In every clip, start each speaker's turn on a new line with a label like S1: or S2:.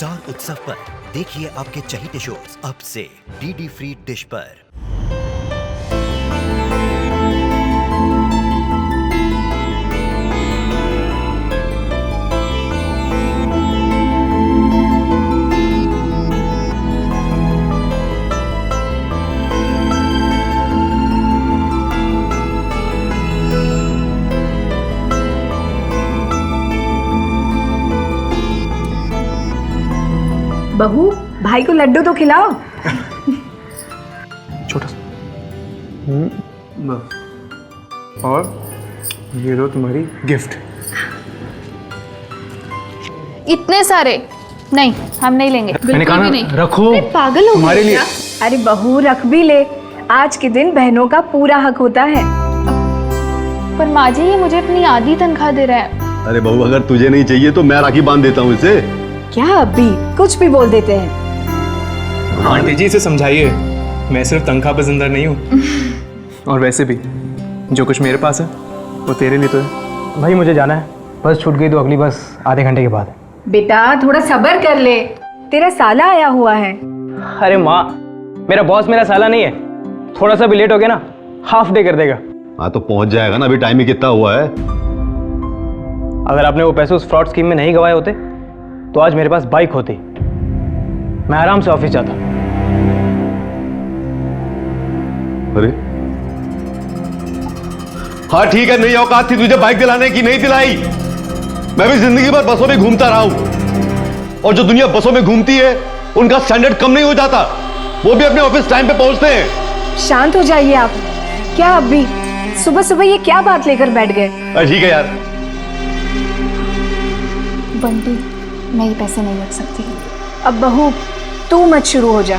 S1: Star उत्सव पर देखिए आपके चहीते शोज अब से डीडी फ्री डिश पर।
S2: बहू, भाई को लड्डू तो खिलाओ।
S3: छोटा सा। और ये लो तुम्हारी गिफ्ट।
S4: इतने सारे नहीं, हम नहीं लेंगे।
S3: मैंने कहा ना रखो।
S2: पागल हो
S3: तुम्हारे लिए।
S2: अरे बहू रख भी ले, आज के दिन बहनों का पूरा हक होता है।
S4: पर माँ जी ये मुझे अपनी आधी तनख्वाह दे रहा है।
S5: अरे बहू, अगर तुझे नहीं चाहिए तो मैं राखी बांध देता हूँ इसे।
S2: क्या अभी कुछ भी बोल देते हैं।
S3: आंटी जी इसे समझाइए, मैं सिर्फ तनख्वाह पर जिंदा नहीं हूँ। और वैसे भी जो कुछ मेरे पास है वो तेरे लिए तो है।
S6: भाई मुझे जाना है, बस छूट गई तो अगली बस आधे घंटे के बाद।
S2: बेटा थोड़ा सब्र कर ले, तेरा साला आया हुआ है।
S6: अरे माँ, मेरा बॉस मेरा साला नहीं है, थोड़ा सा भी लेट हो गया ना हाफ डे कर देगा।
S5: हाँ तो पहुंच जाएगा ना, अभी टाइम ही कितना हुआ है।
S6: अगर आपने वो पैसे उस फ्रॉड स्कीम में नहीं गवाए होते तो आज मेरे पास बाइक होती, मैं आराम से ऑफिस जाता।
S5: अरे हाँ ठीक है, नहीं औकात थी तुझे बाइक दिलाने की, नहीं दिलाई। मैं भी जिंदगी भर बसों में घूमता रहा हूं, और जो दुनिया बसों में घूमती है उनका स्टैंडर्ड कम नहीं हो जाता, वो भी अपने ऑफिस टाइम पे पहुंचते हैं।
S2: शांत हो जाइए आप। क्या अभी सुबह सुबह ये क्या बात लेकर बैठ गए?
S5: ठीक है यार।
S4: बंटी, मैं ये पैसे नहीं रख सकती।
S2: अब बहू तू मत शुरू हो जा।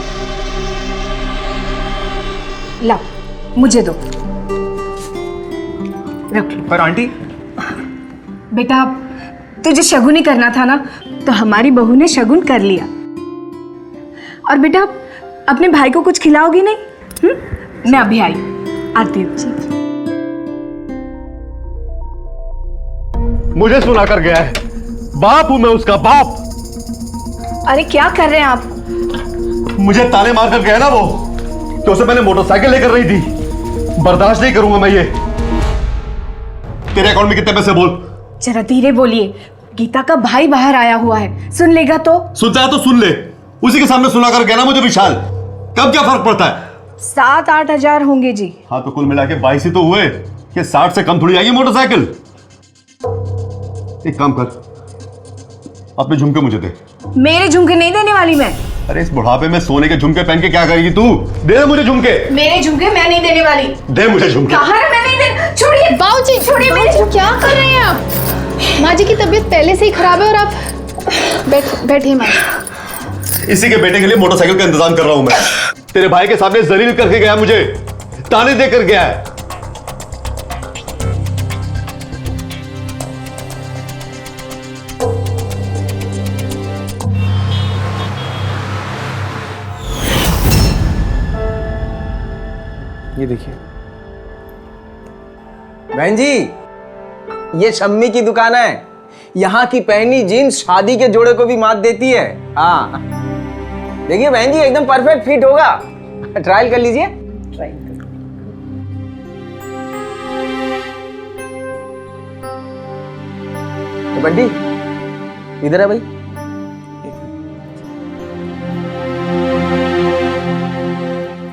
S2: ला मुझे दो, रख लो।
S3: पर आंटी
S2: बेटा तुझे शगुन ही करना था ना, तो हमारी बहू ने शगुन कर लिया। और बेटा अपने भाई को कुछ खिलाओगी नहीं? मैं अभी आती हूँ।
S5: मुझे सुना कर गया है, बाप हूं मैं उसका बाप।
S2: अरे क्या कर रहे हैं आप?
S5: मुझे ताने मार कर गया ना वो, तो उसे मैंने मोटरसाइकिल लेकर रही थी। बर्दाश्त नहीं करूंगा मैं ये। तेरे अकाउंट में कितने पैसे बोल?
S2: जरा धीरे बोलिए, गीता का भाई बाहर आया हुआ है, सुन लेगा तो।
S5: सुनता है तो सुन ले, उसी के सामने सुना कर गया ना मुझे विशाल। कब क्या फर्क पड़ता है?
S2: 7-8 हजार होंगे जी।
S5: हाँ तो कुल मिला के 22 ही तो हुए। ये 60 से कम थोड़ी आएगी मोटरसाइकिल। एक काम कर, अपने झुमके मुझे दे।
S2: मेरे झुमके नहीं देने वाली मैं।
S5: अरे इस बुढ़ापे में सोने के झुमके पहन के क्या करेगी तू? दे मुझे झुमके।
S2: मेरे झुमके मैं नहीं देने वाली।
S5: दे मुझे झुमके।
S2: कहा है मैं नहीं दे। छोड़िए
S4: बाबूजी, छोड़िए मेरे। क्या कर रहे हैं आप? माँ जी की तबीयत पहले से ही खराब है और आप बैठिए माँ।
S5: इसी के बेटे के लिए मोटरसाइकिल का इंतजाम कर रहा हूं मैं। तेरे भाई के सामने जलील करके गया, मुझे ताने देकर गया है।
S3: ये देखिए
S7: बहन जी, ये शम्मी की दुकान है। यहाँ की पहनी जीन्स शादी के जोड़े को भी मात देती है। हाँ देखिए बहन जी, एकदम परफेक्ट फिट होगा। ट्रायल कर लीजिए। तो बंटी इधर है भाई।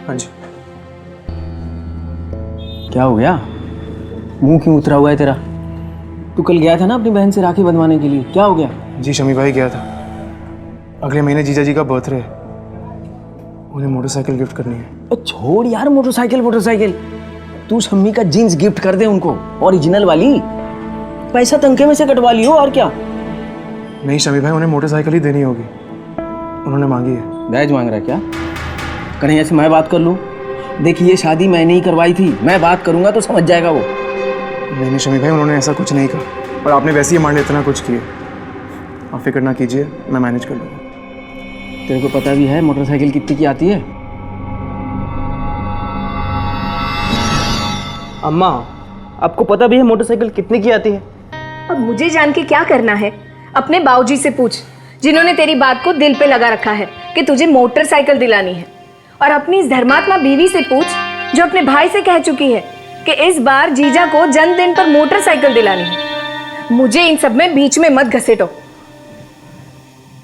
S3: हाँ जी।
S7: क्या हो गया? मुंह क्यों उतरा हुआ है तेरा? तू कल गया था ना अपनी बहन से राखी बंधवाने के लिए, क्या हो गया?
S3: जी शमी भाई गया था। अगले महीने जीजा जी का बर्थडे है, उन्हें मोटरसाइकिल गिफ्ट करनी है।
S7: छोड़ यार मोटरसाइकिल। तू शम्मी का जीन्स गिफ्ट कर दे उनको, ओरिजिनल वाली। पैसा तनखे में से कटवा लियो, और क्या।
S3: नहीं शमी भाई, उन्हें मोटरसाइकिल ही देनी होगी, उन्होंने मांगी है।
S7: दहेज मांग रहा है क्या? कन्हैया से मैं बात कर लूं? देखिए ये शादी मैंने ही करवाई थी, मैं बात करूंगा तो समझ जाएगा वो।
S3: नहीं शमी भाई, उन्होंने ऐसा कुछ नहीं कहा, और आपने वैसे ही मान लिया इतना कुछ किए। आप फिक्र ना कीजिए, मैं मैनेज कर लूँगा।
S7: तेरे को पता भी है मोटरसाइकिल कितनी की आती है?
S6: अम्मा, आपको पता भी है मोटरसाइकिल कितने की आती है?
S2: अब मुझे जान के क्या करना है? अपने बाबूजी से पूछ। जिन्होंने तेरी बात को दिल पे लगा रखा है कि तुझे मोटरसाइकिल दिलानी है। और अपनी इस धर्मात्मा बीवी से पूछ जो अपने भाई से कह चुकी है कि इस बार जीजा को जन्मदिन पर मोटरसाइकिल दिलानी है। मुझे इन सब में बीच में मत घसीटो।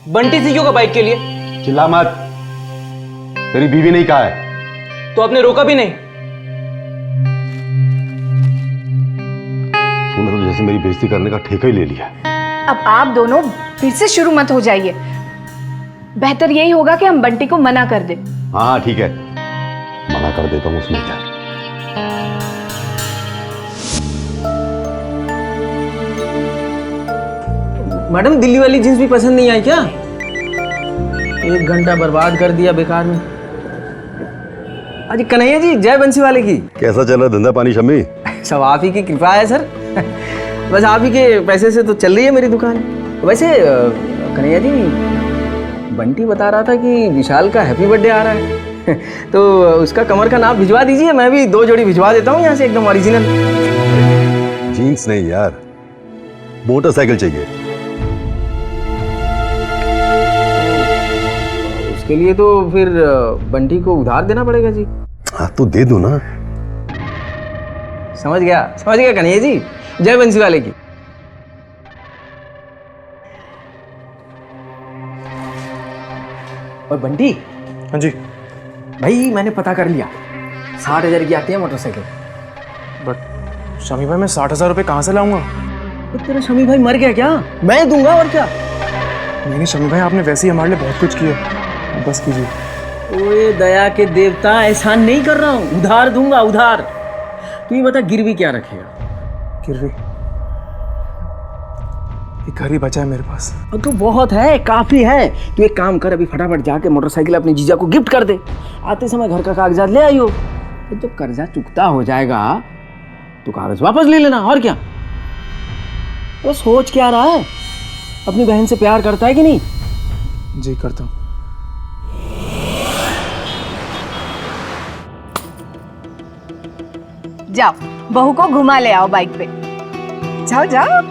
S6: बंटी सीखियो का बाइक के लिए,
S5: चिल्ला मत। तेरी बीवी नहीं कहा है
S6: तो आपने रोका भी नहीं।
S5: तूने तो जैसे मेरी बेइज्जती करने का ठेका ही ले लिया।
S2: अब आप दोनों फिर से शुरू मत हो जाइए। बेहतर यही होगा कि हम बंटी को मना कर दें।
S5: हाँ ठीक है, मना कर देता हूँ, उसमें क्या।
S7: मैडम दिल्ली वाली जींस भी पसंद नहीं आई क्या? 1 घंटा बर्बाद कर दिया बेकार में। अजी कन्हैया जी, जय बंसी वाले की।
S5: कैसा चल रहा धंधा पानी शम्मी?
S7: सब आप ही की कृपा है सर। बस आप ही के पैसे से तो चल रही है मेरी दुकान। वैसे कन्हैया जी, बंटी बता रहा था कि विशाल का हैप्पी बर्थडे आ रहा है। तो उसका कमर का नाप भिजवा दीजिए, मैं भी 2 जोड़ी भिजवा देता हूँ यहाँ से, एकदम ओरिजिनल।
S5: जीन्स नहीं यार, मोटरसाइकिल चाहिए।
S7: उसके लिए तो फिर बंटी को उधार देना पड़ेगा जी।
S5: हाँ तो दे दो ना।
S7: समझ गया कन्हैया जी, जय बंसी वाले की। और बंटी,
S3: हाँ जी।
S7: भाई मैंने पता कर लिया, 60,000 की आती है मोटरसाइकिल।
S3: बट शमी भाई, मैं 60,000 रुपये कहाँ से लाऊंगा?
S7: तो तेरा शमी भाई मर गया क्या? मैं दूंगा और क्या।
S3: नहीं शमी भाई, आपने वैसे ही हमारे लिए बहुत कुछ किया, बस कीजिए।
S7: ओए दया के देवता, एहसान नहीं कर रहा हूँ, उधार दूंगा उधार। तू ये बता, गिरवी क्या रखेगा?
S3: गिरवी एक घर ही बचा है मेरे पास।
S7: तो बहुत है, काफी है। तू एक काम कर, अभी फटाफट जाके मोटरसाइकिल अपने जीजा को गिफ्ट कर दे। आते समय घर का कागजात ले आइयो। तो कर्जा चुकता हो जाएगा तो कागज वापस ले लेना, और क्या। तो सोच क्या रहा है? अपनी बहन से प्यार करता है कि नहीं?
S3: जी करता हूँ।
S2: जाओ, बहू को घुमा ले आओ बाइक पे। जाओ जाओ।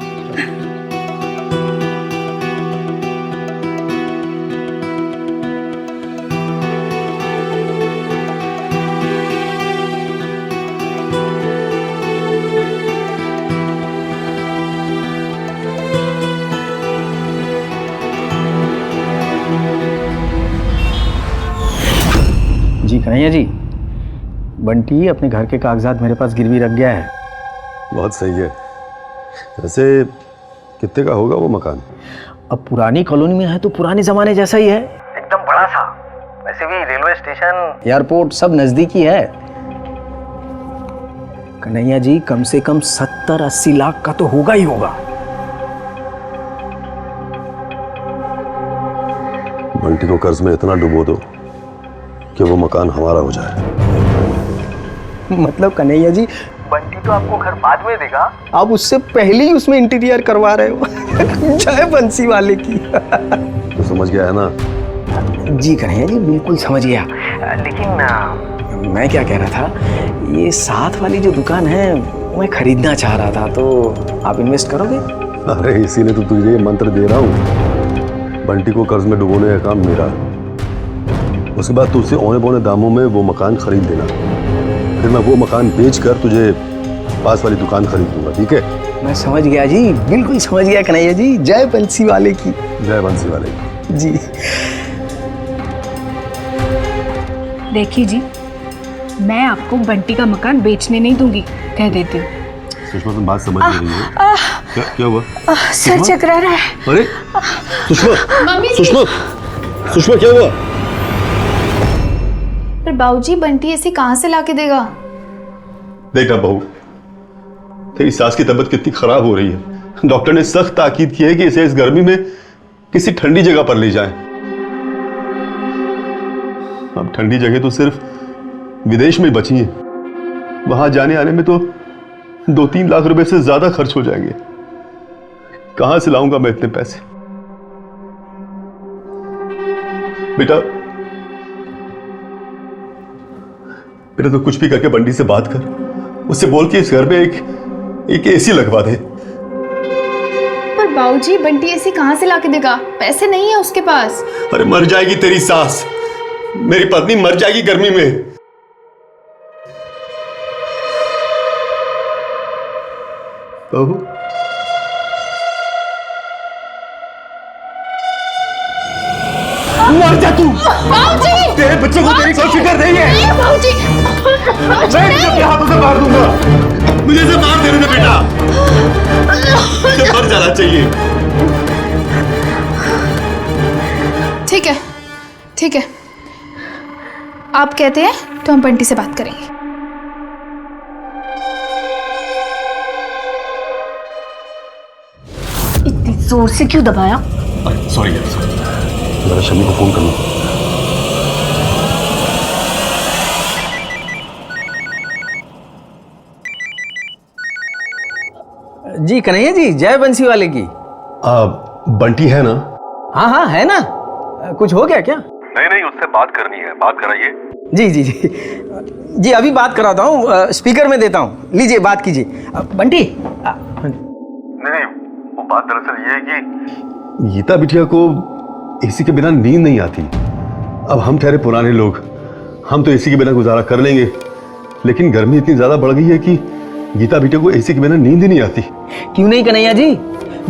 S7: जी कन्हैया जी, बंटी अपने घर के कागजात मेरे पास गिरवी रख गया है।
S5: बहुत सही है। वैसे कितने का होगा वो मकान?
S7: अब पुरानी कॉलोनी में है तो पुराने जमाने जैसा ही है, एकदम बड़ा सा। वैसे भी रेलवे स्टेशन, एयरपोर्ट सब नजदीकी है। कन्हैया जी, कम से कम 70-80 लाख का तो होगा ही होगा।
S5: बंटी को कर्ज में इतना डुबो दो कि वो मकान हमारा हो जाए।
S7: मतलब कन्हैया जी, बंटी तो आपको घर बाद में देगा, आप उससे पहले ही उसमें इंटीरियर करवा रहे हो। जय बंसी वाले की।
S5: तो समझ गया है ना?
S7: जी कन्हैया जी, बिल्कुल समझ गया। लेकिन मैं क्या कह रहा था, ये साथ वाली जो दुकान है मैं खरीदना चाह रहा था, तो आप इन्वेस्ट करोगे?
S5: अरे इसीलिए तो तुझे ये मंत्र दे रहा हूँ, बंटी को कर्ज में डुबोने का काम मेरा। उसके बाद तू उससे औने पौने दामों में वो मकान खरीद देना, फिर मैं वो मकान बेचकर तुझे पास वाली दुकान खरीद दूंगा, ठीक है?
S7: मैं समझ गया जी, बिल्कुल समझ गया कन्हैया जी। जय बंसी वाले की।
S5: जय बंसी वाले की।
S7: जी।
S2: देखिए जी, मैं आपको बंटी का मकान बेचने नहीं दूंगी, कह देती हूँ।
S5: सुषमा, तुम बात समझ नहीं रही हो। क्या हुआ?
S2: सर चकरा रहा है।
S5: अरे सुषमा, सुषमा क्या हुआ?
S4: पर बाबूजी, बंटी ऐसी कहाँ से लाके देगा?
S5: देखना बहू, तेरी सास की तबीयत कितनी खराब हो रही है। डॉक्टर ने सख्त ताकीद की है कि इसे इस गर्मी में किसी ठंडी जगह पर ले जाएं। अब ठंडी जगह तो सिर्फ विदेश में बची है, वहां जाने आने में तो 2-3 लाख रुपए से ज्यादा खर्च हो जाएंगे। कहां से लाऊंगा मैं इतने पैसे? बेटा तो कुछ भी करके बंटी से बात कर, उससे बोल के इस घर में एक एसी लगवा दे।
S4: पर बाबूजी बंटी ऐसी कहाँ से लाके देगा? पैसे नहीं है उसके पास।
S5: अरे मर जाएगी तेरी सास, मेरी पत्नी मर जाएगी गर्मी में। बहू, मर जा तू।
S4: बाबूजी!
S5: तेरे बच्चे को तेरी कोई फिक्र नहीं है।
S4: नहीं बाबूजी!
S5: मैं तुझे अपने हाथों से मार दूंगा। मुझे से मार देने दे बेटा, मुझे मर जाना चाहिए।
S4: ठीक है, ठीक है, आप कहते हैं तो हम बंटी से बात करेंगे।
S2: इतनी जोर से क्यों दबाया?
S5: सॉरी यार, सॉरी। जरा शमी को फोन करना।
S7: जी कन्हैया जी, जय बंसी वाले की।
S5: बंटी है ना?
S7: हाँ हाँ है ना। कुछ हो गया क्या?
S5: नहीं नहीं, उससे बात करनी है, बात कराइए।
S7: जी जी जी जी, अभी बात कराता हूँ, स्पीकर में देता हूँ, लीजिए बात कीजिए। बंटी
S5: नहीं, वो बात दरअसल ये है कि गीता बिटिया को एसी के बिना नींद नहीं आती। अब हम ठहरे पुराने लोग, हम तो एसी के बिना गुजारा कर लेंगे, लेकिन गर्मी इतनी ज्यादा बढ़ गई है कि गीता बिटिया को एसी के बिना नींद ही नहीं आती।
S7: क्यों नहीं कन्हैया जी,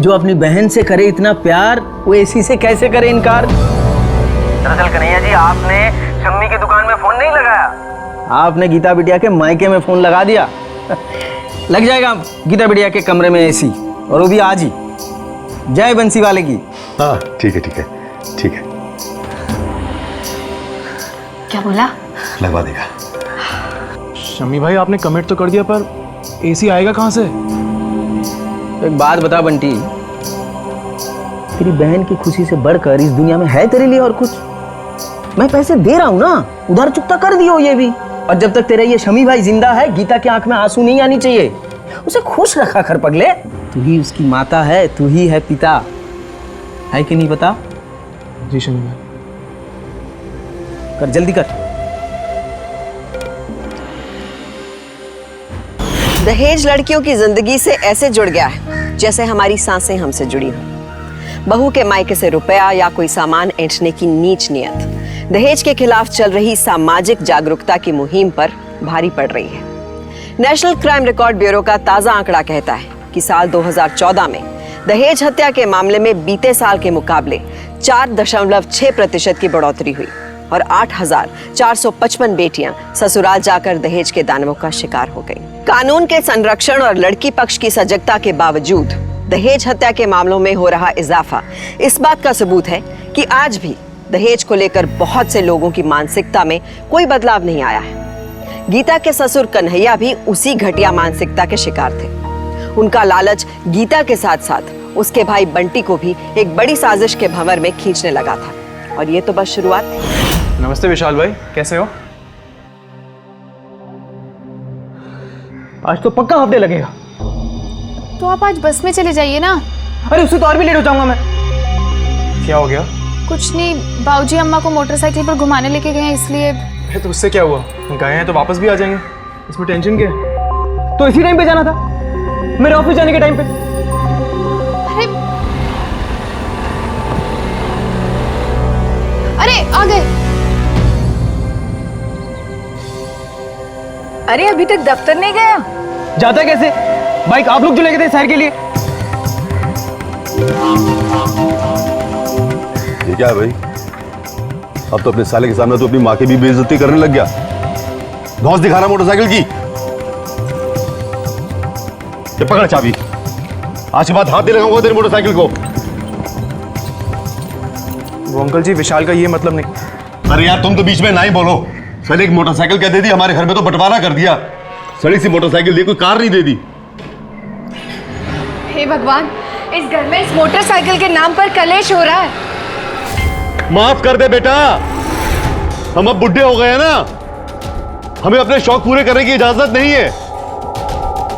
S7: जो अपनी बहन से करे इतना प्यार, वो एसी से कैसे करे इनकार? दरअसल कन्हैया जी, आपने शम्मी की दुकान में फोन नहीं लगाया, आपने गीता बिटिया के मायके में फोन लगा दिया। लग जाएगा गीता बिटिया के कमरे में एसी, और वो भी आज ही। जय बंसी वाले की।
S5: हाँ ठीक है, ठीक है, ठीक है,
S2: क्या बोला?
S5: लगवा देगा।
S3: शम्मी भाई आपने कमिट तो कर दिया, पर एसी आएगा कहाँ से?
S7: एक बात बता बंटी, तेरी बहन की खुशी से बढ़कर इस दुनिया में है तेरे लिए और कुछ? मैं पैसे दे रहा हूं ना, उधार चुकता कर दियो ये भी। और जब तक तेरा ये शमी भाई जिंदा है, गीता की आंख में आंसू नहीं आनी चाहिए। उसे खुश रखा कर पगले। तू ही उसकी माता है, तू ही है पिता, है कि नहीं? बता।
S3: जी शम्मी भाई।
S7: कर जल्दी कर।
S8: दहेज लड़कियों की जिंदगी से ऐसे जुड़ गया है जैसे हमारी सांसें हमसे जुड़ी हो। बहू के मायके से रुपया या कोई सामान ऐंठने की नीच नियत दहेज के खिलाफ चल रही सामाजिक जागरूकता की मुहिम पर भारी पड़ रही है। नेशनल क्राइम रिकॉर्ड ब्यूरो का ताजा आंकड़ा कहता है कि साल 2014 में दहेज हत्या के मामले में बीते साल के मुकाबले 4.6% की बढ़ोतरी हुई और 8,455 बेटियां ससुराल जाकर दहेज के दानवों का शिकार हो गईं। कानून के संरक्षण और लड़की पक्ष की सजगता के बावजूद दहेज हत्या के मामलों में हो रहा इजाफा इस बात का सबूत है कि आज भी दहेज को लेकर बहुत से लोगों की मानसिकता में कोई बदलाव नहीं आया है। गीता के ससुर कन्हैया भी उसी घटिया मानसिकता के शिकार थे। उनका लालच गीता के साथ साथ उसके भाई बंटी को भी एक बड़ी साजिश के भंवर में खींचने लगा था, और ये तो बस शुरुआत थी।
S3: नमस्ते विशाल भाई, कैसे हो?
S6: आज तो पक्का हाफ डे लगेगा।
S4: तो आप आज बस में चले जाइए ना।
S6: अरे उससे तो और भी लेट हो जाऊंगा मैं।
S3: क्या हो गया?
S4: कुछ नहीं, बाबूजी अम्मा को मोटरसाइकिल पर घुमाने लेके गए हैं, इसलिए।
S3: अरे तो उससे क्या हुआ? गए हैं तो वापस भी आ जाएंगे, इसमें टेंशन क्या है?
S6: तो इसी टाइम पे जाना था, मेरे ऑफिस जाने के टाइम पे।
S4: अरे अरे आ गए।
S2: अरे अभी तक दफ्तर नहीं गया?
S6: जाता कैसे? बाइक आप लोग जो लेके थे शहर के लिए।
S5: ये क्या है भाई? अब तो अपने साले के सामने तो अपनी माँ की भी बेइज्जती करने लग गया। धौंस दिखाना मोटरसाइकिल की। ये पकड़ चाबी, आज के बाद हाथ नहीं लगाऊंगा तेरी मोटरसाइकिल को।
S3: वो अंकल जी, विशाल का ये मतलब नहीं।
S5: अरे यार तुम तो बीच में ना ही बोलो। साले एक मोटरसाइकिल क्या दे दी, हमारे घर में तो बंटवारा कर दिया। सड़ी सी मोटरसाइकिल दी, कोई कार नहीं दे दी।
S2: हे भगवान, इस घर में इस मोटरसाइकिल के नाम पर कलेश हो रहा है।
S5: माफ कर दे बेटा, हम अब बुढ़े हो गए हैं ना, हमें अपने शौक पूरे करने की इजाजत नहीं है।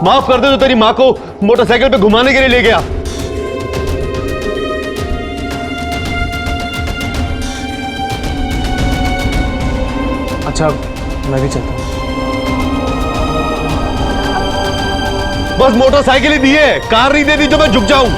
S5: माफ कर दे, तो तेरी माँ को मोटरसाइकिल पे घुमाने के लिए ले गया।
S3: अच्छा मैं भी चलता हूँ।
S5: बस मोटरसाइकिल ही दी है, कार नहीं दे दी जो मैं झुक जाऊं।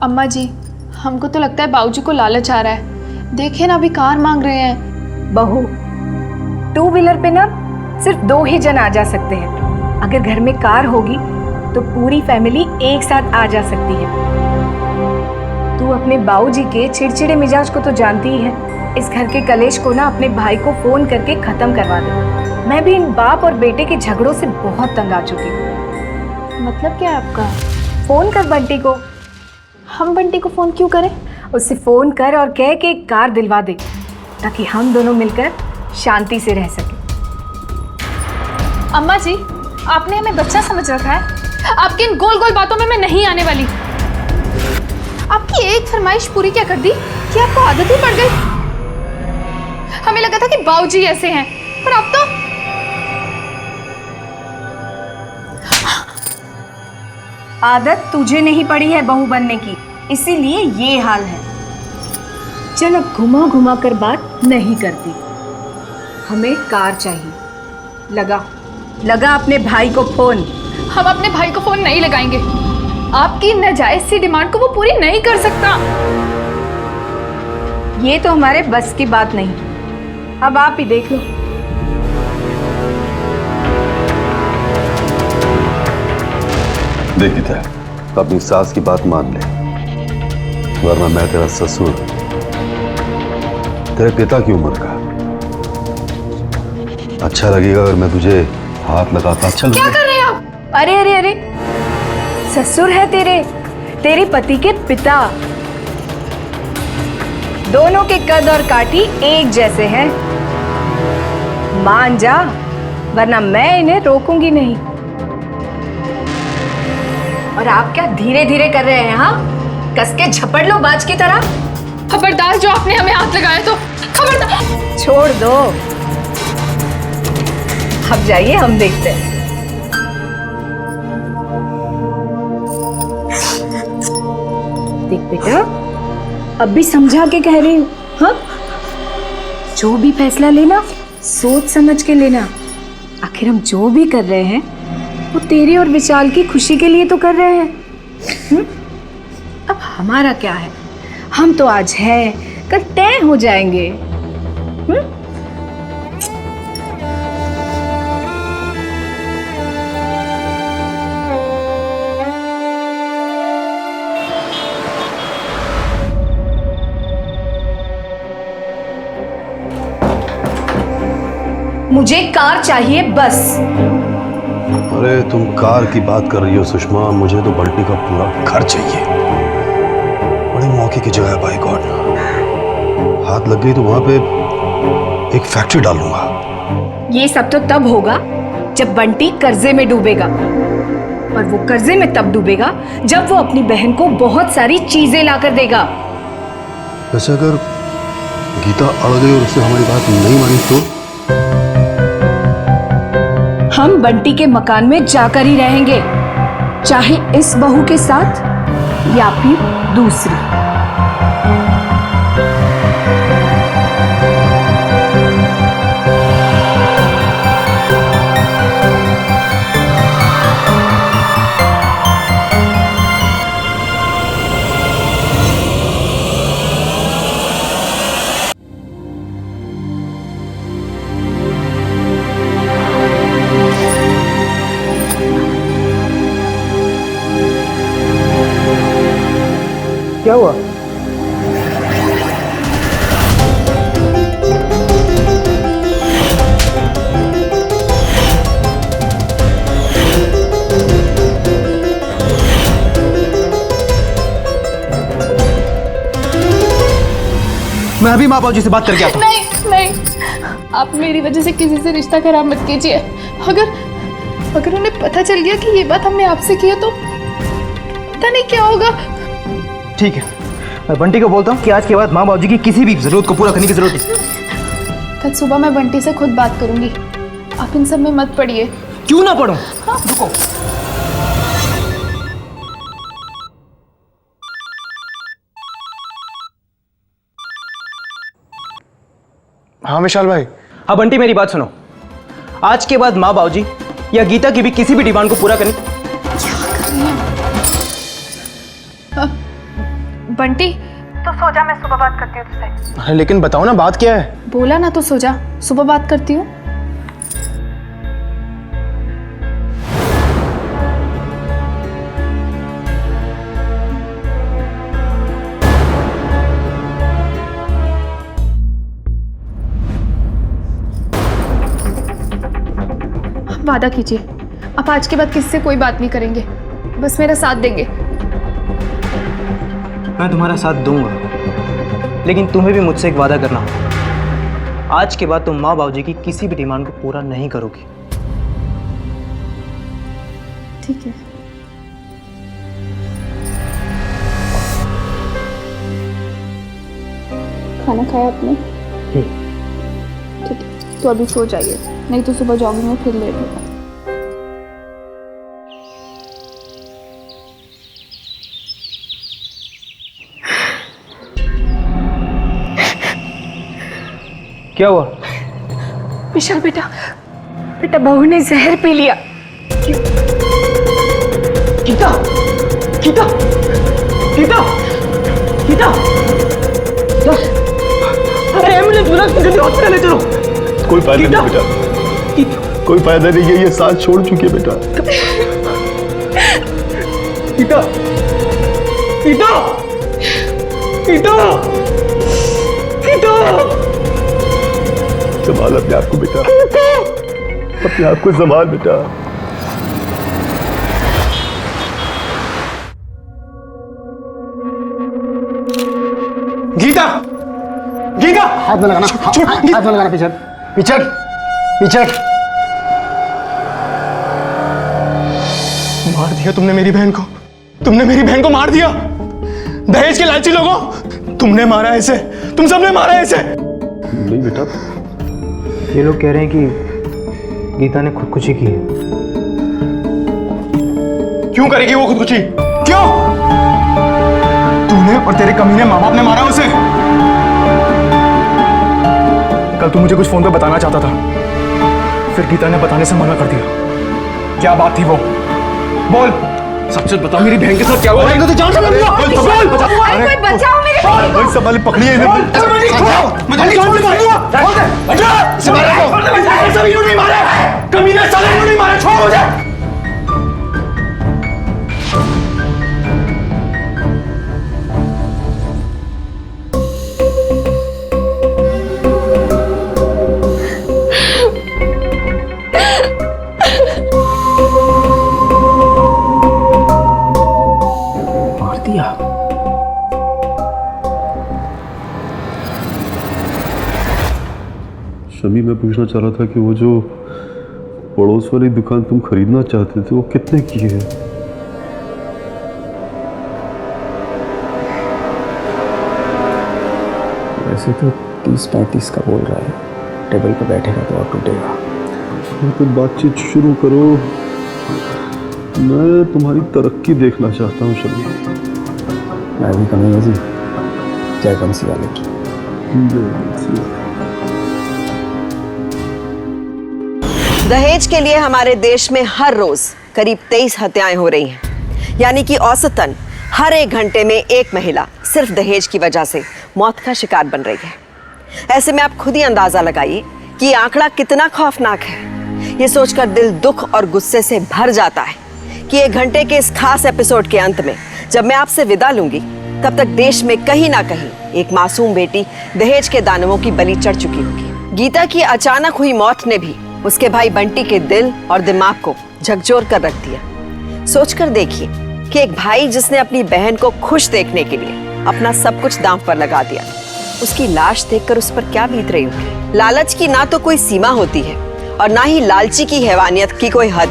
S4: अम्मा जी, हमको तो लगता है बाबूजी को लालच आ रहा है। देखे ना, अभी कार मांग रहे हैं।
S2: बहू, 2 व्हीलर पे ना सिर्फ 2 ही जन आ जा सकते हैं। अगर घर में कार होगी तो पूरी फैमिली एक साथ आ जा सकती है। तू अपने बाबूजी के चिड़चिड़े मिजाज को तो जानती ही है। इस घर के कलेश को ना अपने भाई को फोन करके खत्म करवा दे। मैं भी इन बाप और बेटे के झगड़ों से बहुत तंग आ चुकी हूँ।
S4: मतलब क्या है आपका?
S2: फोन कर बंटी को।
S4: हम बंटी को फोन क्यों करें?
S2: उससे फोन कर और कह के एक कार दिलवा दे, ताकि हम दोनों मिलकर शांति से रह सके।
S4: अम्मा जी, आपने हमें बच्चा समझ रखा है। आपकी इन गोल गोल बातों में मैं नहीं आने वाली। आपकी एक फरमाइश पूरी क्या कर दी कि आपको आदत ही पड़ गई। हमें लगा था कि बाबूजी ऐसे हैं, पर अब तो
S2: आदत तुझे नहीं पड़ी है बहू बनने की, इसीलिए ये हाल है। चल अब घुमा घुमा कर बात नहीं करती। हमें कार चाहिए। लगा अपने भाई को फोन।
S4: हम अपने भाई को फोन नहीं लगाएंगे। आपकी नाजायज सी डिमांड को वो पूरी नहीं कर सकता।
S2: ये तो हमारे बस की बात नहीं। अब आप ही देख लो।
S5: देखी था, अपनी सास की बात मान ले, वरना मैं तेरा ससुर, तेरे पिता की उम्र का। अच्छा लगेगा अगर मैं तुझे हाथ लगाता। अच्छा
S4: क्या कर रहे हैं आप?
S2: अरे अरे अरे, ससुर है तेरे पति के पिता। दोनों के कद और काठी एक जैसे हैं। मान जा, वरना मैं इन्हें रोकूंगी नहीं। और आप क्या धीरे धीरे कर रहे हैं? हाँ, कस के झपड़ लो बाज की तरह।
S4: खबरदार, जो आपने हमें हाथ लगाया तो खबरदार।
S2: छोड़ दो, अब जाइए, हम देखते हैं। देख बेटा, अब भी समझा के कह रही हूँ। हाँ, जो भी फैसला लेना सोच समझ के लेना। आखिर हम जो भी कर रहे हैं वो तेरी और विशाल की खुशी के लिए तो कर रहे हैं। अब हमारा क्या है? हम तो आज है, कल तय हो जाएंगे। मुझे कार चाहिए बस।
S5: अरे तुम कार की बात कर रही हो सुषमा, मुझे तो बंटी का पूरा घर चाहिए। बड़े मौके की जगह है, बाय गॉड। हाथ लग गई तो वहां पे एक फैक्ट्री डालूंगा।
S2: ये सब तो तब होगा जब बंटी कर्जे में डूबेगा, और वो कर्जे में तब डूबेगा जब वो अपनी बहन को बहुत सारी चीजें लाकर देगा।
S5: वैसे अगर गीता अड़ गई और उससे हमारी बात नहीं मानी तो?
S2: हम बंटी के मकान में जाकर ही रहेंगे, चाहे इस बहू के साथ या फिर दूसरी।
S6: क्या हुआ?
S3: मैं अभी माँ बाबूजी से बात करके आता हूँ।
S4: नहीं, आप मेरी वजह से किसी से रिश्ता खराब मत कीजिए। अगर उन्हें पता चल गया कि ये बात हमने आपसे की है तो पता नहीं क्या होगा।
S6: ठीक है, मैं बंटी को बोलता हूँ कि आज के बाद माँ बाबूजी की किसी भी जरूरत को पूरा करने की जरूरत है।
S4: कल सुबह मैं बंटी से खुद बात करूंगी। आप इन सब में मत पड़िए।
S6: क्यों ना पढ़ूं? रुको।
S3: हाँ विशाल भाई।
S6: हाँ बंटी, मेरी बात सुनो। आज के बाद माँ बाबूजी या गीता की भी किसी भी डिमांड को पूरा करने।
S4: बंटी,
S6: अरे लेकिन बताओ ना, बात क्या है?
S4: बोला ना तो सो जा, सुबह बात करती हूँ। वादा कीजिए, अब आज के बाद किससे कोई बात नहीं करेंगे, बस मेरा साथ देंगे।
S6: मैं तुम्हारा साथ दूंगा, लेकिन तुम्हें भी मुझसे एक वादा करना होगा। आज के बाद तुम माँ बाबूजी की किसी भी डिमांड को पूरा नहीं करोगी।
S4: ठीक है। खाना खाया आपने? ठीक है, तो अभी सो जाइए, नहीं तो सुबह जॉगिंग में फिर लेट होगा।
S6: क्या हुआ?
S2: विशाल बेटा, बेटा बहू ने जहर पी लिया।
S6: गीता, गीता, गीता, गीता, अरे एम्बुलेंस बुला, जल्दी हॉस्पिटल ले चलो।
S5: कोई फायदा नहीं बेटा, कोई फायदा नहीं है, ये साथ छोड़ चुकी है बेटा।
S6: गीता, गीता, गीता, गीता,
S5: संभाल अपने आप को बेटा, अपने आप को संभाल बेटा।
S6: गीता, गीता,
S7: हाथ में लगाना, हाथ में लगाना, पीछे पीछे पीछे।
S3: मार दिया तुमने मेरी बहन को, तुमने मेरी बहन को मार दिया। दहेज के लालची लोगों, तुमने मारा है इसे, तुम सबने मारा है इसे।
S5: नहीं बेटा,
S6: ये लोग कह रहे हैं कि गीता ने खुदकुशी की है।
S3: क्यों करेगी वो खुदकुशी? क्यों? तूने और तेरे कमीने माँ बाप ने मारा उसे। कल तू मुझे कुछ फोन पे बताना चाहता था, फिर गीता ने बताने से मना कर दिया। क्या बात थी वो? बोल, सच सच बता, मेरी बहन के साथ क्या हुआ? तो जान से मार दूंगा।
S2: कोई बचाओ मेरी बहन को।
S5: भाई संभाले, पकड़िए इन्हें।
S3: मैं जान से मार दूंगा। नहीं मारे कमीने, साले नहीं मारे, छोड़ मुझे।
S6: मार दिया?
S5: शमी, मैं पूछना चाह रहा था कि वो जो पड़ोस वाली दुकान तुम खरीदना चाहते थे, वो कितने की है?
S7: वैसे तो 30-35 का बोल रहा है, टेबल पे बैठेगा तो और टूटेगा।
S5: तो बातचीत शुरू करो, मैं तुम्हारी तरक्की देखना चाहता हूँ शमी।
S7: मैं भी कमी जी, जय बंसी वाले की।
S8: दहेज के लिए हमारे देश में हर रोज करीब 23 हत्याएं हो रही हैं, यानी कि औसतन हर 1 घंटे में एक महिला सिर्फ दहेज की वजह से मौत का शिकार बन रही है। ऐसे में आप खुद ही अंदाजा लगाइए कि ये आंकड़ा कितना खौफनाक है। ये सोचकर दिल दुख और गुस्से से भर जाता है कि 1 घंटे के इस खास एपिसोड के अंत में जब मैं आपसे विदा लूंगी, तब तक देश में कहीं ना कहीं एक मासूम बेटी दहेज के दानवों की बलि चढ़ चुकी होगी। गीता की अचानक हुई मौत ने भी उसके भाई बंटी के दिल और दिमाग को झकझोर कर रख दिया। सोचकर देखिए कि एक भाई जिसने अपनी बहन को खुश देखने के लिए अपना सब कुछ दांव पर लगा दिया, उसकी लाश देखकर उस पर क्या बीत रही होगी। लालच की ना तो कोई सीमा होती है और ना ही लालची की हैवानियत की कोई हद।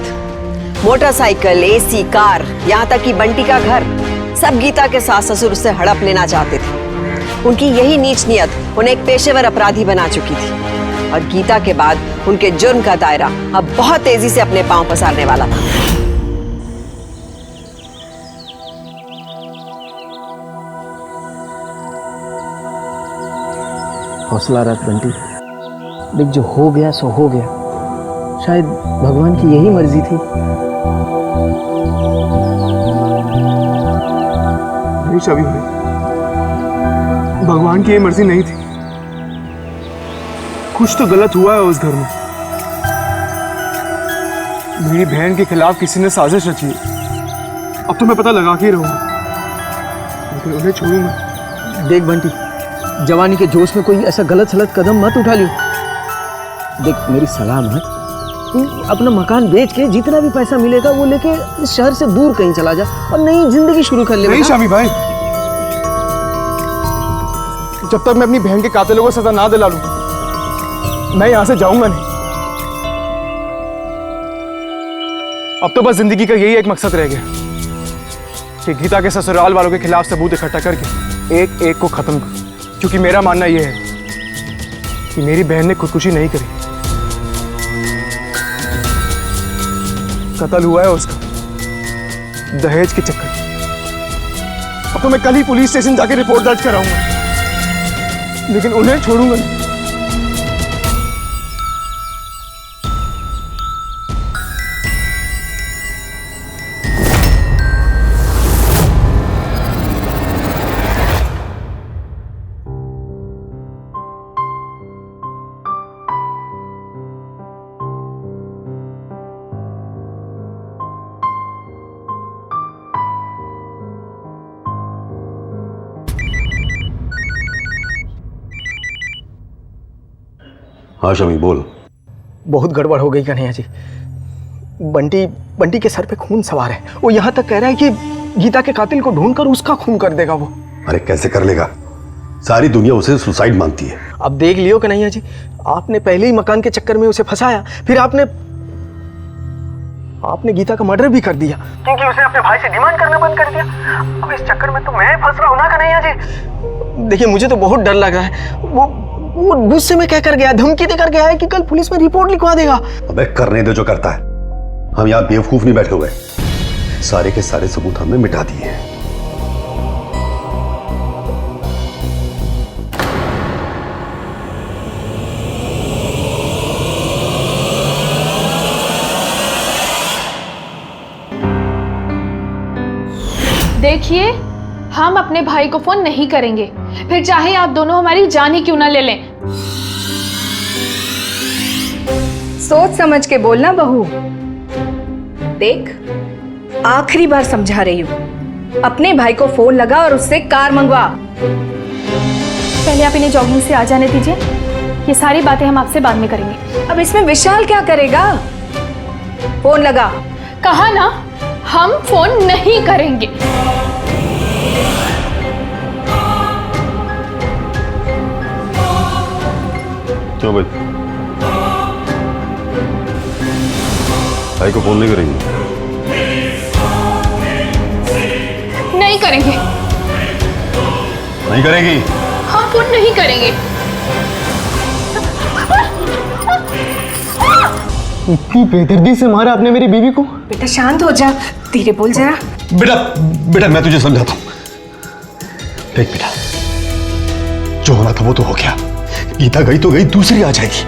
S8: मोटरसाइकिल, एसी, कार, यहाँ तक कि बंटी का घर, सब गीता के सास ससुर उससे हड़प लेना चाहते थे। उनकी यही नीच नियत उन्हें एक पेशेवर अपराधी बना चुकी थी और गीता के बाद उनके जुर्म का दायरा अब बहुत तेजी से अपने पांव पसारने वाला था।
S7: हौसला रख बंटी, देख जो हो गया सो हो गया, शायद भगवान की यही मर्जी थी।
S3: मेरी शादी हुई, भगवान की ये मर्जी नहीं थी। कुछ तो गलत हुआ है उस घर में। मेरी बहन के खिलाफ किसी ने साजिश रची है। अब तो मैं पता लगा के ही रहूंगा, लेकिन उन्हें छोड़ूंगा।
S7: देख बंटी, जवानी के जोश में कोई ऐसा गलत सलत कदम मत उठा लियो। देख मेरी सलाह मत, तू अपना मकान बेच के जितना भी पैसा मिलेगा वो लेके इस शहर से दूर कहीं चला जा और नई जिंदगी शुरू कर ले।
S3: नहीं शामी भाई, जब तक मैं अपनी बहन के कातिलों को सजा ना दिला लूं, मैं यहां से जाऊंगा नहीं। अब तो बस जिंदगी का यही एक मकसद रह गया कि गीता के ससुराल वालों के खिलाफ सबूत इकट्ठा करके एक एक को खत्म करूं। क्योंकि मेरा मानना यह है कि मेरी बहन ने खुदकुशी नहीं करी, कत्ल हुआ है उसका दहेज के चक्कर में। अब तो मैं कल ही पुलिस स्टेशन जाके रिपोर्ट दर्ज कराऊंगा, लेकिन उन्हें छोड़ूंगा नहीं।
S5: हाँ शमी बोल।
S7: बहुत गड़बड़ हो गई कन्हैया जी। बंटी के सर पे खून सवार है। वो यहाँ तक कह रहा है कि गीता के कातिल को ढूंढकर उसका खून कर देगा वो।
S5: अरे कैसे कर लेगा? सारी दुनिया उसे सुसाइड मानती है।
S7: अब देख लियो कन्हैया जी, आपने पहले ही मकान के चक्कर में उसे फंसाया, फिर आपने गीता का मर्डर भी कर दिया क्योंकि उसने अपने भाई से डिमांड करना बंद कर दिया। अब इस चक्कर में तो मैं फंस रहा हूं ना कन्हैया जी। देखिए मुझे तो बहुत डर लग रहा है। वो गुस्से में कहकर गया, धमकी देकर गया है कि कल पुलिस में रिपोर्ट लिखवा देगा।
S5: अबे करने दे जो करता है। हम यहाँ बेवकूफ नहीं बैठे हुए, सारे के सारे सबूत हमने मिटा दिए हैं।
S4: देखिए, हम अपने भाई को फोन नहीं करेंगे, फिर चाहे आप दोनों हमारी जान ही क्यों ना ले लें।
S2: सोच समझ के बोलना बहू। देख, आखिरी बार समझा रही हूँ, अपने भाई को फोन लगा और उससे कार मंगवा।
S4: पहले आप इन्हें जॉगिंग से आ जाने दीजिए, ये सारी बातें हम आपसे बाद में करेंगे।
S2: अब इसमें विशाल क्या करेगा? फोन लगा।
S4: कहा ना, हम फोन नहीं करेंगे।
S5: क्यों भाई? भाई को फोन नहीं करेंगे?
S4: नहीं करेंगे।
S5: नहीं करेगी?
S4: हम फोन नहीं करेंगे।
S3: इतनी बेदर्दी से मारा आपने मेरी बीवी को।
S2: बेटा शांत हो जा, धीरे बोल जरा।
S5: बेटा मैं तुझे समझाता हूं। देख बेटा, जो होना था वो तो हो गया। गीता गई तो गई, दूसरी आ जाएगी।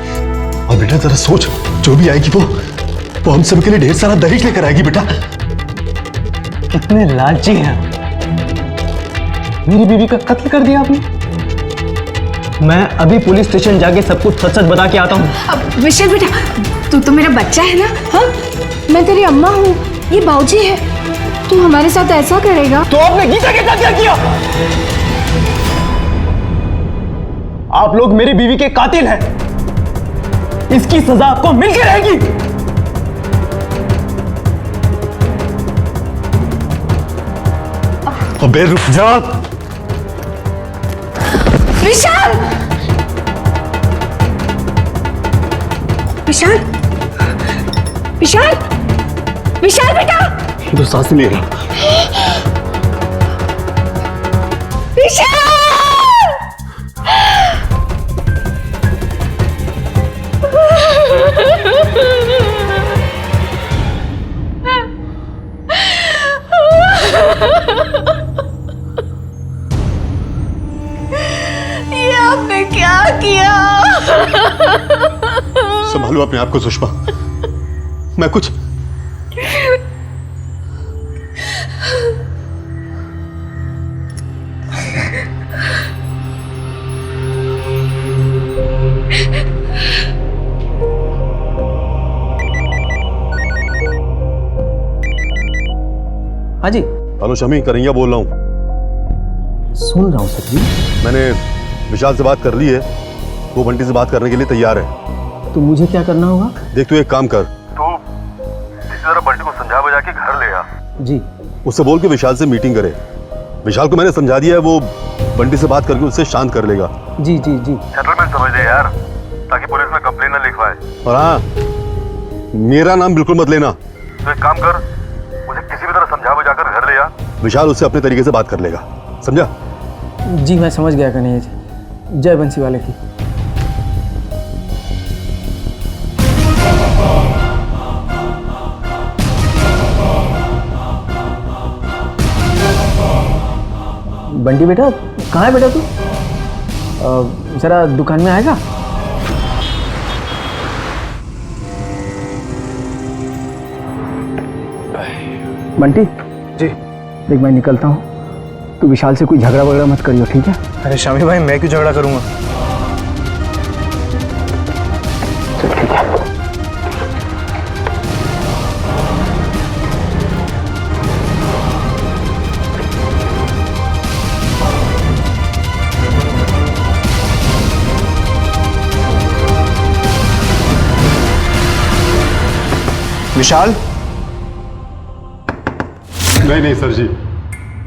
S5: और बेटा जरा सोच, जो भी आएगी वो हम सबके लिए ढेर सारा दहेज लेकर आएगी। बेटा
S6: कितने लालची हैं, मेरी बीवी का कत्ल कर दिया आपने। मैं अभी पुलिस स्टेशन जाके सब कुछ सच सच बता के आता हूँ।
S2: अब विशाल बेटा, तू तो मेरा बच्चा है ना? हाँ, मैं तेरी अम्मा हूँ, ये बाबूजी है। तू हमारे साथ ऐसा करेगा?
S3: तो आपने गीता के साथ क्या किया? आप लोग मेरी बीवी के कातिल हैं। इसकी सजा आपको मिल के रहेगी।
S5: अबे रुक जा।
S2: विशाल! विशाल! विशाल! विशाल बेटा!
S5: ये तो सांस नहीं ले रहा।
S2: विशाल! ये आपने क्या किया?
S5: संभालो अपने आप को सुषमा। मैं कुछ
S6: हाँ जी,
S5: हेलो शमी, करैया बोल रहा हूँ।
S6: सुन रहा हूँ सर जी।
S5: मैंने विशाल से बात कर ली है, वो बंटी से बात करने के लिए तैयार है।
S6: तो मुझे क्या करना होगा?
S5: देख तू एक काम कर, तो इसी तरह बंटी को समझा बजा के घर ले आ।
S6: जी।
S5: उससे बोल के विशाल से मीटिंग करे। विशाल को मैंने समझा दिया है, वो बंटी से बात करके उससे शांत कर लेगा।
S6: जी जी जी।
S5: सेटलमेंट समझ ले यार, ताकि पुलिस में कंप्लेन ना लिखवाए। और हाँ, मेरा नाम बिल्कुल मत लेना। तो एक काम कर, मुझे किसी भी तरह समझा बजा कर घर ले आ। विशाल उससे अपने तरीके से बात कर लेगा, समझा?
S6: जी मैं समझ गया कन्हैया जी। जय बंसी वाले की। बंटी बेटा, कहाँ है बेटा तू? जरा दुकान में आएगा? बंटी
S3: जी।
S6: देख मैं निकलता हूँ, तू विशाल से कोई झगड़ा वगड़ा मत करियो, ठीक है?
S3: अरे शामी भाई, मैं क्यों झगड़ा करूंगा? विशाल?
S5: नहीं सर जी,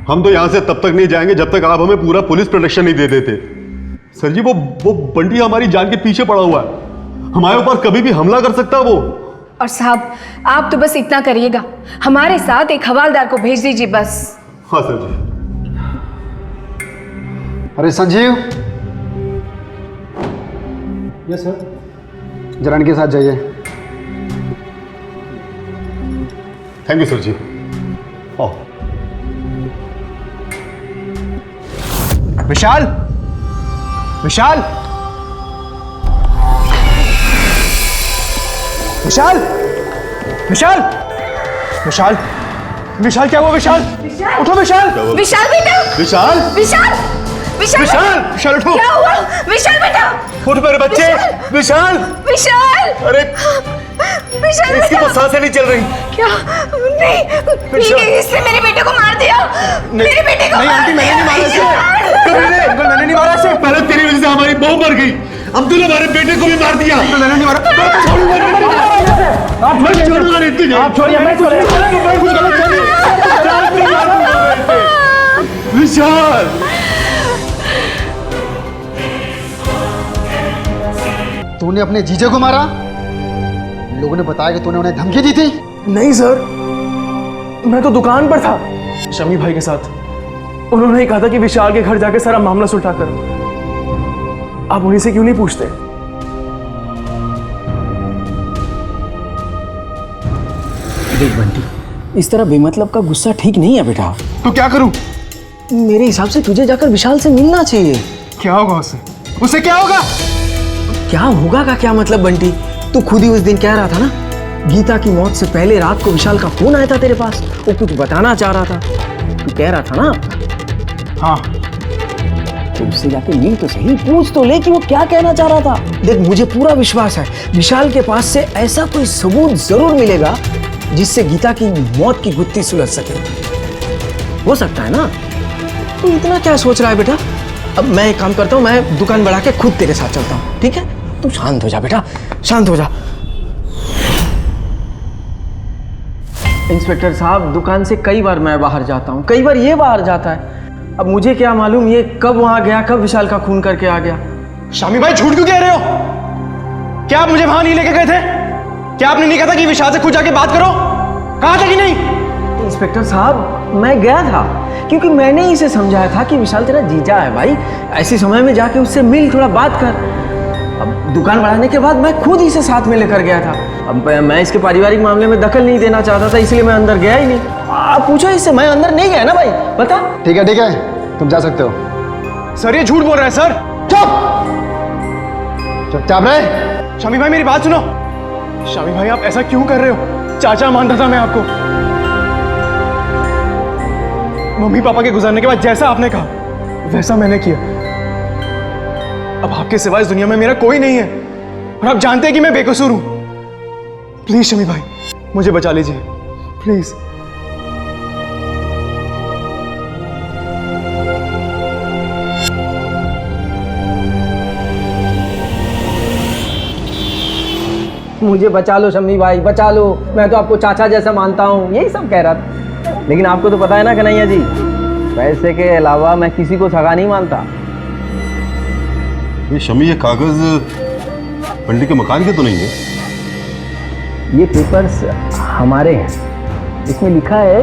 S5: हम तो यहाँ से तब तक नहीं जाएंगे जब तक आप हमें पूरा पुलिस प्रोटेक्शन नहीं दे देते। सर जी, वो बंटी हमारी जान के पीछे पड़ा हुआ है, हमारे ऊपर कभी भी हमला कर सकता है वो।
S2: और साहब, आप तो बस इतना करिएगा, हमारे साथ एक हवालदार को भेज दीजिए बस।
S5: हाँ सर जी।
S9: अरे संजीव। Yes sir. जरा इनके साथ जाइए।
S5: थैंक यू सर जी।
S3: विशाल, विशाल, विशाल, विशाल, विशाल, विशाल, क्या हुआ? विशाल, उठो विशाल।
S2: विशाल बेटा,
S5: विशाल,
S2: विशाल, विशाल,
S3: विशाल, विशाल उठो।
S2: क्या हुआ? विशाल बेटा,
S3: उठ मेरे बच्चे। विशाल,
S2: विशाल,
S3: अरे
S2: विशाल
S3: इसकी
S2: बेटा।
S3: तो सांसें नहीं चल रही।
S2: क्या? नहीं, इसने मेरे बेटे को मार दिया। मेरे बेटे को
S3: नहीं आंटी, मैंने नहीं मारा इसे। अंकल, मैंने नहीं मारा इसे।
S5: पहले तेरी वजह से हमारी बहू मर गई, अब तूने हमारे बेटे को भी मार दिया।
S3: मैंने नहीं मारा।
S5: आप छोड़िए, मैं विशाल,
S9: तूने अपने जीजे को मारा? लोगों ने बताया कि तूने उन्हें धमकी दी थी।
S3: नहीं सर, मैं तो दुकान पर था शमी भाई के साथ। उन्होंने ही कहा था कि विशाल के घर जाके सारा मामला सुलझा कर। आप उन्हीं से क्यों नहीं पूछते?
S6: देख बंटी, इस तरह बेमतलब का गुस्सा ठीक नहीं है बेटा।
S3: तो क्या करूं?
S6: मेरे हिसाब से तुझे जाकर विशाल से मिलना चाहिए।
S3: क्या होगा उससे? उससे क्या होगा?
S6: क्या होगा का क्या मतलब बंटी? तू खुद ही उस दिन कह रहा था ना, गीता की मौत से पहले रात को विशाल का फोन आया था तेरे पास, वो कुछ बताना चाह रहा था। तू कह रहा था ना?
S3: हाँ।
S6: तो उससे जाके मिल तो सही, पूछ तो ले कि वो क्या कहना चाह रहा था। देख मुझे पूरा विश्वास है विशाल के पास से ऐसा कोई सबूत जरूर मिलेगा जिससे गीता की मौत की गुत्थी सुलझ सके। हो सकता है ना? तू इतना क्या सोच रहा है बेटा? अब मैं एक काम करता हूँ, मैं दुकान बढ़ा के खुद तेरे साथ चलता हूँ, ठीक है? तू शांत हो जा बेटा, शांत हो जा। इंस्पेक्टर साहब, दुकान से कई बार मैं बाहर जाता हूँ, कई बार ये बाहर जाता है। अब मुझे क्या मालूम ये कब वहां गया, कब विशाल का खून करके आ गया।
S3: शामी भाई, झूठ क्यों कह रहे हो? क्या आप मुझे वहां नहीं लेके गए थे? क्या आपने नहीं कहा था कि विशाल से खुद जाके बात करो? कहा था कि नहीं?
S6: इंस्पेक्टर साहब, मैं गया था क्योंकि मैंने ही इसे समझाया था कि विशाल तेरा जीजा है भाई, ऐसे समय में जाके उससे मिल, थोड़ा बात कर। अब दुकान बढ़ाने के बाद मैं खुद इसे साथ में लेकर गया था। अब मैं इसके पारिवारिक मामले में दखल नहीं देना चाहता था, इसलिए मैं अंदर गया ही नहीं। आप पूछो इससे, मैं अंदर नहीं गया ना भाई, बता।
S9: ठीक है, तुम जा सकते हो।
S3: सर ये झूठ बोल रहा है सर।
S9: चुपचाप रहे।
S3: शामी भाई मेरी बात सुनो। शामी भाई आप ऐसा क्यों कर रहे हो? चाचा मानता था मैं आपको। मम्मी पापा के गुजरने के बाद जैसा आपने कहा वैसा मैंने किया। अब आपके सिवा इस दुनिया में मेरा कोई नहीं है और आप जानते हैं कि मैं बेकसूर हूं। प्लीज शमी भाई मुझे बचा लीजिए, प्लीज।
S7: मुझे बचा लो शम्मी भाई, बचा लो, मैं तो आपको चाचा जैसा मानता हूँ, यही सब कह रहा था। लेकिन आपको तो पता है ना कन्हैया जी, पैसे के अलावा मैं किसी को सगा नहीं मानता।
S5: ये शमी, ये कागज बंटी के मकान के तो नहीं है?
S7: ये पेपर्स हमारे हैं, इसमें लिखा है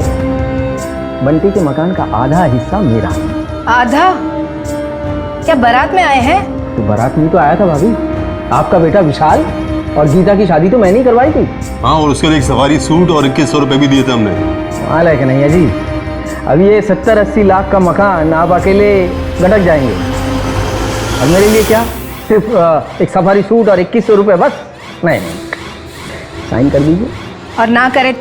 S7: बंटी के मकान का आधा हिस्सा मेरा।
S2: आधा? क्या बारात में आए हैं?
S7: तो बारात में तो आया था भाभी, आपका बेटा विशाल और गीता की शादी तो मैंने ही करवाई थी।
S5: हाँ, और उसके लिए एक सवारी सूट और 2100 रुपए भी दिए थे हमने।
S7: माल है कन्हैया जी, अब ये 70-80 लाख का मकान आप अकेले लटक जाएंगे, और मेरे लिए क्या, सिर्फ एक सफारी सूट और 2100 रुपए बस? नहीं, साइन कर दीजिए।
S2: और ना करे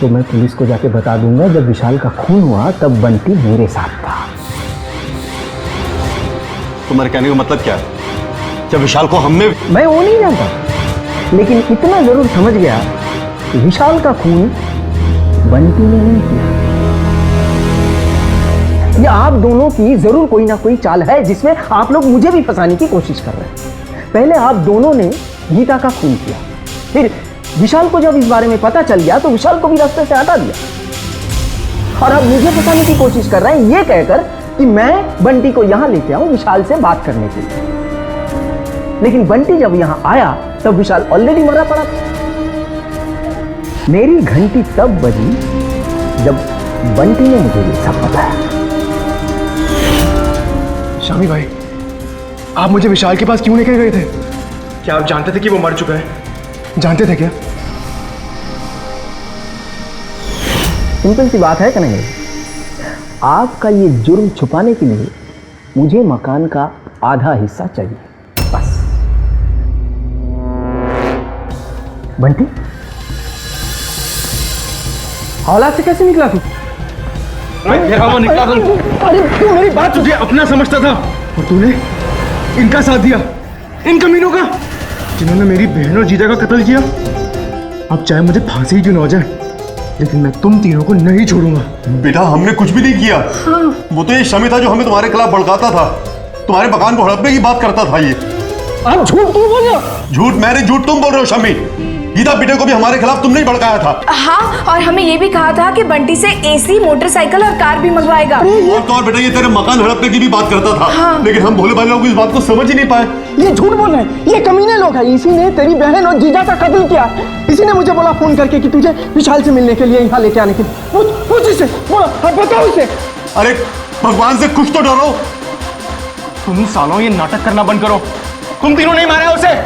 S2: तो
S7: मैं पुलिस को जाके बता दूंगा जब विशाल का खून हुआ तब बंटी मेरे साथ था।
S5: तुम्हारे कहने का मतलब क्या है? जब विशाल को हमने...
S7: मैं वो नहीं जानता, लेकिन इतना जरूर समझ गया कि विशाल का खून बंटी ने नहीं किया। ये आप दोनों की जरूर कोई ना कोई चाल है जिसमें आप लोग मुझे भी फंसाने की कोशिश कर रहे हैं। पहले आप दोनों ने गीता का खून किया, फिर विशाल को जब इस बारे में पता चल गया तो विशाल को भी रास्ते से हटा दिया, और अब मुझे फंसाने की कोशिश कर रहे हैं ये कहकर कि मैं बंटी को यहां लेके आऊं विशाल से बात करने के लिए। लेकिन बंटी जब यहां आया तब विशाल ऑलरेडी मरा पड़ा था। मेरी घंटी तब बजी जब बंटी ने मुझे ये सब बताया।
S3: शामी भाई, आप मुझे विशाल के पास क्यों लेकर गए थे? क्या आप जानते थे कि वो मर चुका है? जानते थे क्या?
S7: सिंपल सी बात है कन्हैया, आपका ये जुर्म छुपाने के लिए मुझे मकान का आधा हिस्सा चाहिए, बस। बंटी, औलाद से कैसे निकला तू?
S3: निकला तुम?
S7: अरे तू मेरी बात
S3: तुझे अपना समझता था और तूने इनका साथ दिया, इन कमीनों का, जिन्होंने मेरी बहन और जीजा का कत्ल किया। अब चाहे मुझे फांसी क्यों न हो जाए, लेकिन मैं तुम तीनों को नहीं छोड़ूंगा।
S5: बेटा, हमने कुछ भी नहीं किया। वो तो ये शमी था जो हमें तुम्हारे खिलाफ भड़काता था, तुम्हारे मकान को हड़पने की बात करता था। ये
S7: आप झूठ क्यों बोल रहे हो?
S5: झूठ मैं नहीं, झूठ तुम बोल रहे हो शमी। गीता बेटे को भी हमारे खिलाफ तुमने ही भड़काया था।
S2: हाँ, और हमें ये भी कहा था कि बंटी से एसी, मोटरसाइकिल और कार भी मंगवाएगा।
S5: और तो और बेटा, ये तेरे मकान हड़पने की भी बात करता था।
S2: हाँ।
S5: लेकिन हम भोले भाले लोग इस बात को समझ ही नहीं पाए।
S6: ये झूठ बोल रहे हैं, ये कमीने लोग हैं। इसी ने तेरी बहन और जीजा का कत्ल किया। इसी ने मुझे बोला फोन करके कि तुझे विशाल से मिलने के लिए यहाँ लेके आने के लिए। पूछ इसे, बोलो, अब बताओ इसे।
S5: अरे भगवान से कुछ तो डरो।
S3: तुम सालों ये नाटक करना बंद करो। तुम तीनों नहीं मारा उसे।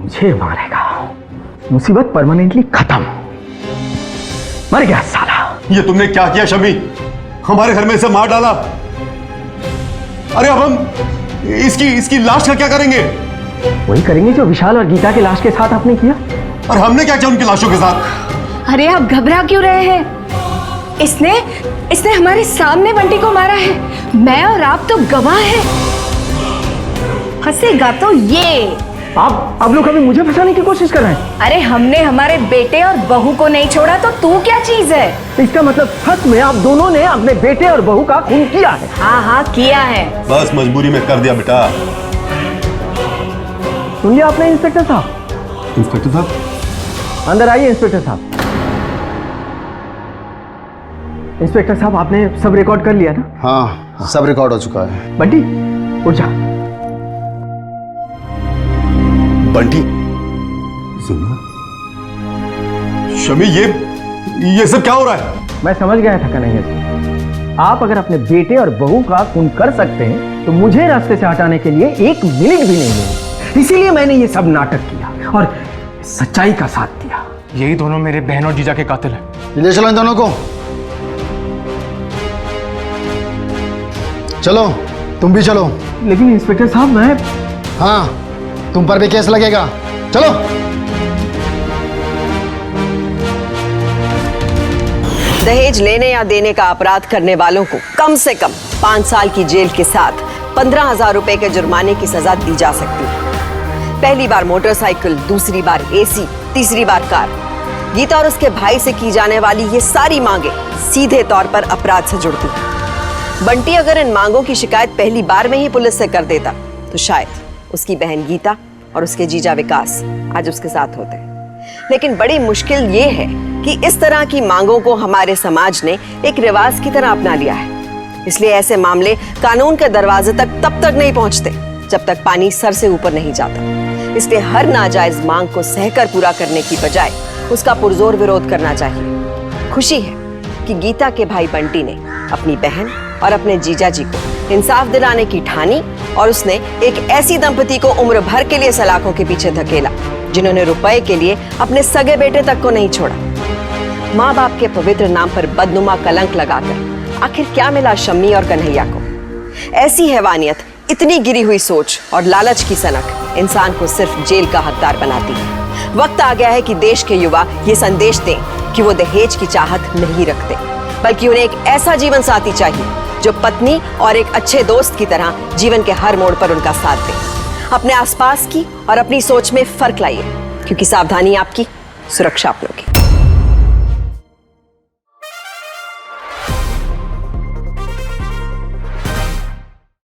S7: मुझे मारेगा, मुसीबत परमानेंटली खत्म। मर गया साला।
S5: ये तुमने क्या किया शमी? हमारे घर में इसे मार डाला। अरे अब हम इसकी लाश का क्या करेंगे?
S7: वही करेंगे जो विशाल और गीता की लाश के साथ आपने किया।
S5: और हमने क्या किया उनकी लाशों के साथ?
S2: अरे आप घबरा क्यों रहे हैं? इसने हमारे सामने बंटी को मारा है। मैं और आप तो गवाह हैं। हंसेगा तो ये।
S7: आप लोग अभी मुझे फंसाने की कोशिश कर रहे हैं।
S2: अरे हमने हमारे बेटे और बहू को नहीं छोड़ा तो तू क्या चीज है?
S7: इसका मतलब सच में आप दोनों ने अपने बेटे और बहू का खून किया है?
S2: हाँ हाँ किया है।
S5: बस मजबूरी में कर दिया बेटा।
S7: सुन लिया आपने इंस्पेक्टर साहब?
S5: इंस्पेक्टर साहब
S7: अंदर आइए। इंस्पेक्टर साहब, इंस्पेक्टर साहब, आपने सब रिकॉर्ड कर लिया ना?
S9: हाँ, सब रिकॉर्ड हो चुका है।
S7: बंटी उठ जा।
S5: बंटी, सुनो शमी, ये सब क्या हो रहा है?
S7: मैं समझ गया था कन्हैया जी, आप अगर अपने बेटे और बहू का खून कर सकते हैं तो मुझे रास्ते से हटाने के लिए 1 मिनट भी नहीं मिली। इसीलिए मैंने ये सब नाटक किया और सच्चाई का साथ दिया।
S3: यही दोनों मेरे बहन और जीजा के कातिल हैं।
S9: ले चलो इन दोनों को। चलो, तुम भी चलो।
S7: लेकिन इंस्पेक्टर साहब, मैं...
S9: हाँ, तुम पर भी केस लगेगा। चलो।
S8: दहेज लेने या देने का अपराध करने वालों को कम से कम 5 साल की जेल के साथ 15,000 रुपए के जुर्माने की सजा दी जा सकती है। पहली बार मोटरसाइकिल, दूसरी बार एसी, तीसरी बार कार। गीता और उसके भाई से की जाने वाली ये सारी मांगे सीधे तौर पर अपराध से जुड़ती हैं। बंटी अगर इन मांगों की शिकायत पहली बार में ही पुलिस से कर देता तो शायद उसकी बहन गीता और उसके जीजा विकास आज उसके साथ होते। लेकिन बड़ी मुश्किल ये है कि इस तरह की मांगों को हमारे समाज ने एक रिवाज की तरह अपना लिया है। इसलिए ऐसे मामले कानून के दरवाजे तक तब तक नहीं पहुंचते जब तक पानी सर से ऊपर नहीं जाता। इसलिए हर नाजायज मांग को सहकर पूरा करने की बजाय उसका पुरजोर विरोध करना चाहिए। खुशी है कि गीता के भाई बंटी ने अपनी बहन और अपने जीजा जी को इंसाफ दिलाने की ठानी और उसने एक ऐसी दंपति को उम्र भर के लिए सलाखों के पीछे धकेला जिन्होंने रुपए के लिए अपने सगे बेटे तक को नहीं छोड़ा। माँ बाप के पवित्र नाम पर बदनुमा कलंक लगाकर आखिर क्या मिला शम्मी और कन्हैया को? ऐसी हैवानियत, इतनी गिरी हुई सोच और लालच की सनक इंसान को सिर्फ जेल का हकदार बनाती है। वक्त आ गया है कि देश के युवा ये संदेश दें कि वो दहेज की चाहत नहीं रखते, बल्कि उन्हें एक ऐसा जीवन साथी चाहिए जो पत्नी और एक अच्छे दोस्त की तरह जीवन के हर मोड़ पर उनका साथ दे। अपने आसपास की और अपनी सोच में फर्क लाइए, क्योंकि सावधानी आपकी, सुरक्षा अपनों की।